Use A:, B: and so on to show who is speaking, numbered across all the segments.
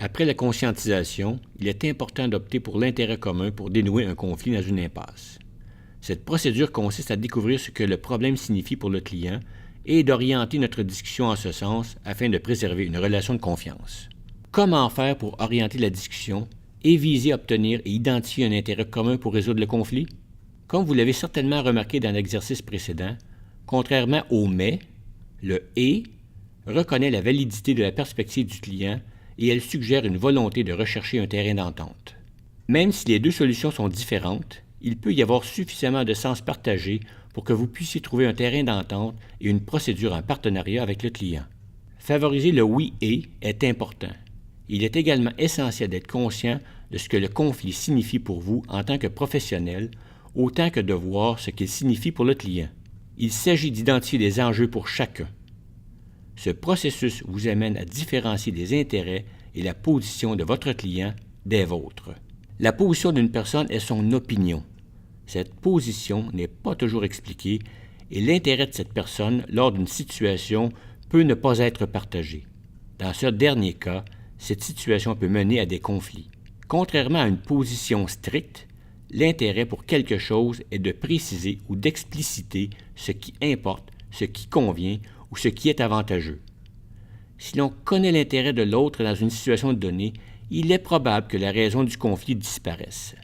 A: Après la conscientisation, il est important d'opter pour l'intérêt commun pour dénouer un conflit dans une impasse. Cette procédure consiste à découvrir ce que le problème signifie pour le client et d'orienter notre discussion en ce sens afin de préserver une relation de confiance. Comment faire pour orienter la discussion et viser à obtenir et identifier un intérêt commun pour résoudre le conflit? Comme vous l'avez certainement remarqué dans l'exercice précédent, contrairement au « mais », le « et » reconnaît la validité de la perspective du client et elle suggère une volonté de rechercher un terrain d'entente. Même si les deux solutions sont différentes, il peut y avoir suffisamment de sens partagé pour que vous puissiez trouver un terrain d'entente et une procédure en partenariat avec le client. Favoriser le « oui et » est important. Il est également essentiel d'être conscient de ce que le conflit signifie pour vous en tant que professionnel, autant que de voir ce qu'il signifie pour le client. Il s'agit d'identifier les enjeux pour chacun. Ce processus vous amène à différencier les intérêts et la position de votre client des vôtres. La position d'une personne est son opinion. Cette position n'est pas toujours expliquée et l'intérêt de cette personne lors d'une situation peut ne pas être partagé. Dans ce dernier cas, cette situation peut mener à des conflits. Contrairement à une position stricte, l'intérêt pour quelque chose est de préciser ou d'expliciter ce qui importe, ce qui convient ou ce qui est avantageux. Si l'on connaît l'intérêt de l'autre dans une situation donnée, il est probable que la raison du conflit disparaisse.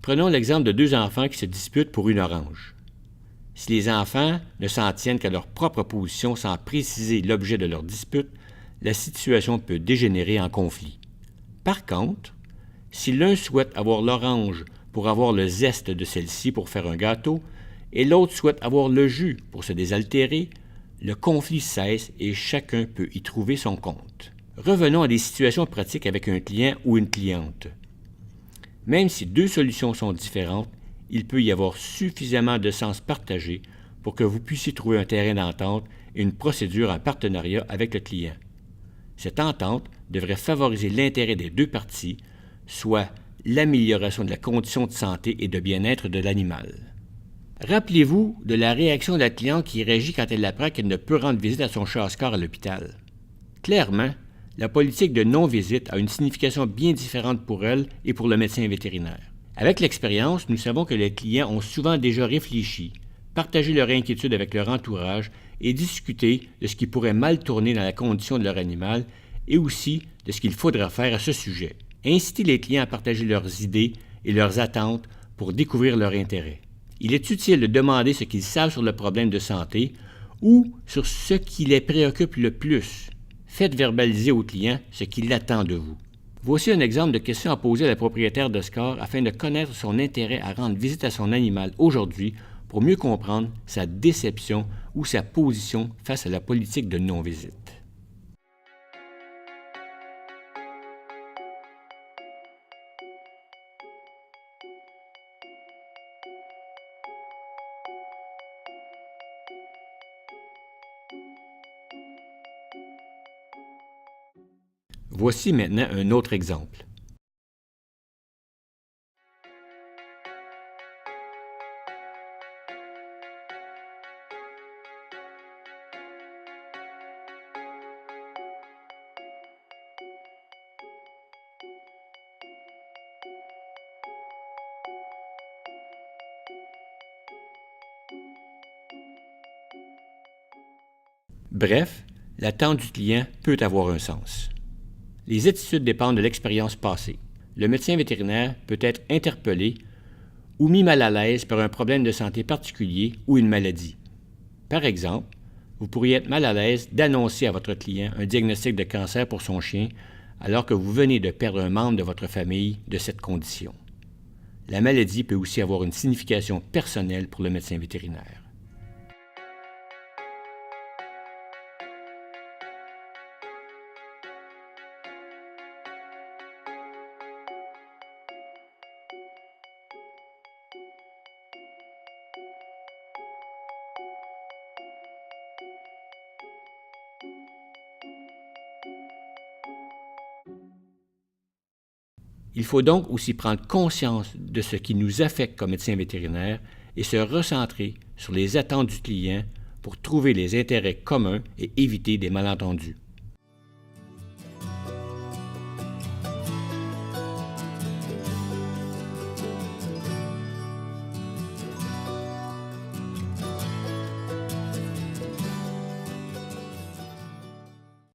A: Prenons l'exemple de deux enfants qui se disputent pour une orange. Si les enfants ne s'en tiennent qu'à leur propre position sans préciser l'objet de leur dispute, la situation peut dégénérer en conflit. Par contre, si l'un souhaite avoir l'orange pour avoir le zeste de celle-ci pour faire un gâteau, et l'autre souhaite avoir le jus pour se désaltérer, le conflit cesse et chacun peut y trouver son compte. Revenons à des situations pratiques avec un client ou une cliente. Même si deux solutions sont différentes, il peut y avoir suffisamment de sens partagé pour que vous puissiez trouver un terrain d'entente et une procédure en partenariat avec le client. Cette entente devrait favoriser l'intérêt des deux parties, soit l'amélioration de la condition de santé et de bien-être de l'animal. Rappelez-vous de la réaction de la cliente qui réagit quand elle apprend qu'elle ne peut rendre visite à son chasse-corps à l'hôpital. Clairement, la politique de non-visite a une signification bien différente pour elle et pour le médecin vétérinaire. Avec l'expérience, nous savons que les clients ont souvent déjà réfléchi, partagé leur inquiétude avec leur entourage et discuté de ce qui pourrait mal tourner dans la condition de leur animal et aussi de ce qu'il faudra faire à ce sujet. Incitez les clients à partager leurs idées et leurs attentes pour découvrir leur intérêt. Il est utile de demander ce qu'ils savent sur le problème de santé ou sur ce qui les préoccupe le plus. Faites verbaliser au client ce qu'il attend de vous. Voici un exemple de question à poser à la propriétaire de score afin de connaître son intérêt à rendre visite à son animal aujourd'hui pour mieux comprendre sa déception ou sa position face à la politique de non-visite. Voici maintenant un autre exemple. Bref, l'attente du client peut avoir un sens. Les attitudes dépendent de l'expérience passée. Le médecin vétérinaire peut être interpellé ou mis mal à l'aise par un problème de santé particulier ou une maladie. Par exemple, vous pourriez être mal à l'aise d'annoncer à votre client un diagnostic de cancer pour son chien alors que vous venez de perdre un membre de votre famille de cette condition. La maladie peut aussi avoir une signification personnelle pour le médecin vétérinaire. Il faut donc aussi prendre conscience de ce qui nous affecte comme médecin vétérinaire et se recentrer sur les attentes du client pour trouver les intérêts communs et éviter des malentendus.